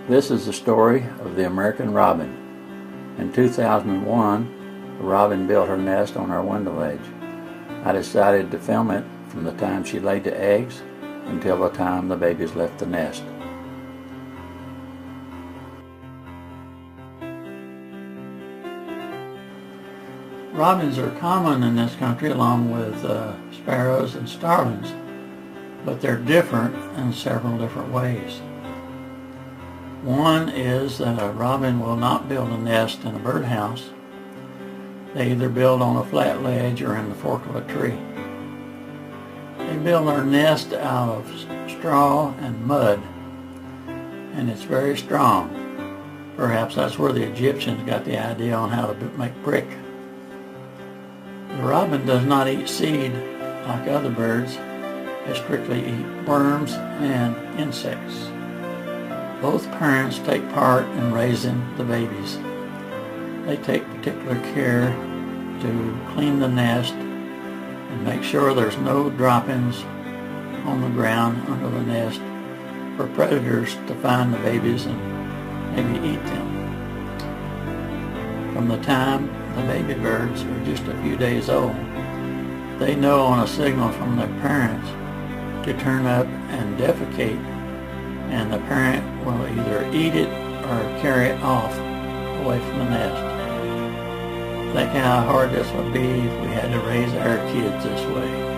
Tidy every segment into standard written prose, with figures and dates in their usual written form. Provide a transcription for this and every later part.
This is the story of the American robin. In 2001, the robin built her nest on our window ledge. I decided to film it from the time she laid the eggs until the time the babies left the nest. Robins are common in this country along with sparrows and starlings, but they're different in several different ways. One is that a robin will not build a nest in a birdhouse. They either build on a flat ledge or in the fork of a tree. They build their nest out of straw and mud, and it's very strong. Perhaps that's where the Egyptians got the idea on how to make brick. The robin does not eat seed like other birds. They strictly eat worms and insects. Both parents take part in raising the babies. They take particular care to clean the nest and make sure there's no droppings on the ground under the nest for predators to find the babies and maybe eat them. From the time the baby birds are just a few days old, they know on a signal from their parents to turn up and defecate, and the parent will either eat it or carry it off away from the nest. Think how hard this would be if we had to raise our kids this way.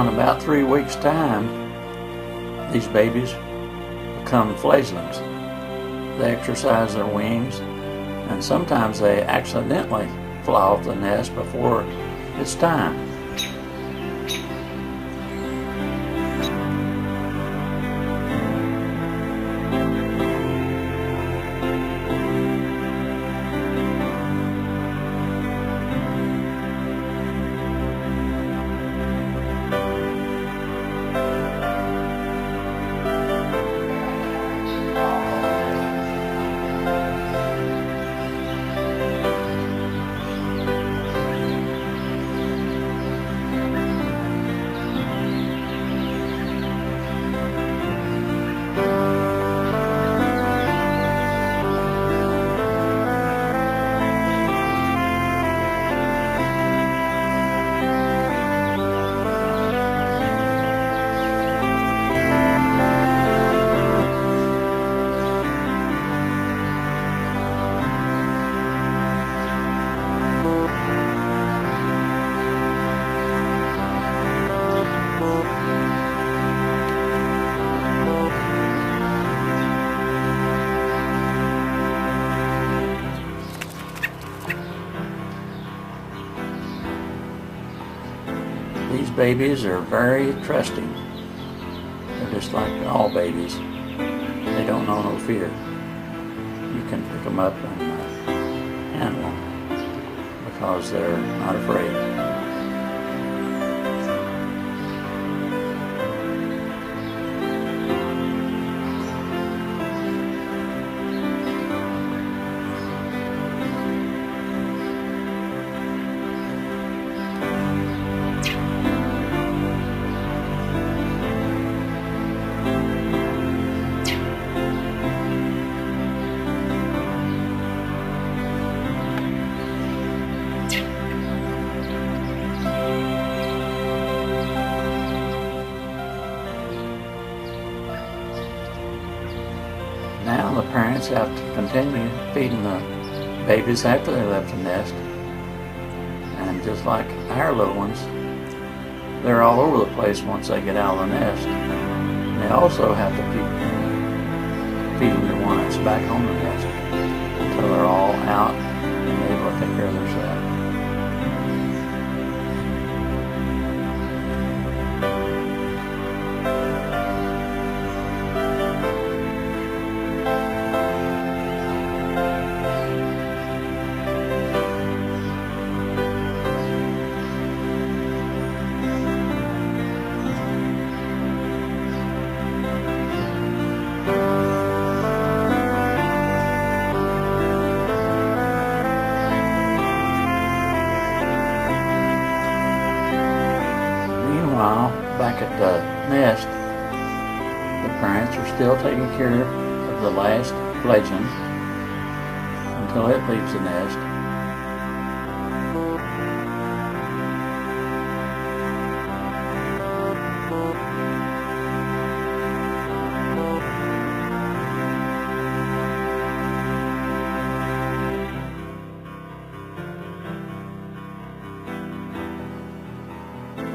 in about 3 weeks' time, these babies become fledglings. They exercise their wings, and sometimes they accidentally fly off the nest before it's time. These babies are very trusting. They're just like all babies. They don't know no fear. You can pick them up and handle them because they're not afraid. Now the parents have to continue feeding the babies after they left the nest. And just like our little ones, they're all over the place once they get out of the nest. And they also have to keep feeding the one that's back on the nest until they're all out and able to take care of themselves. Meanwhile, back at the nest, the parents are still taking care of the last fledgling until it leaves the nest.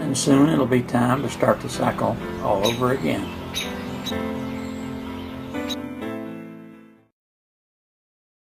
And soon it'll be time to start the cycle all over again.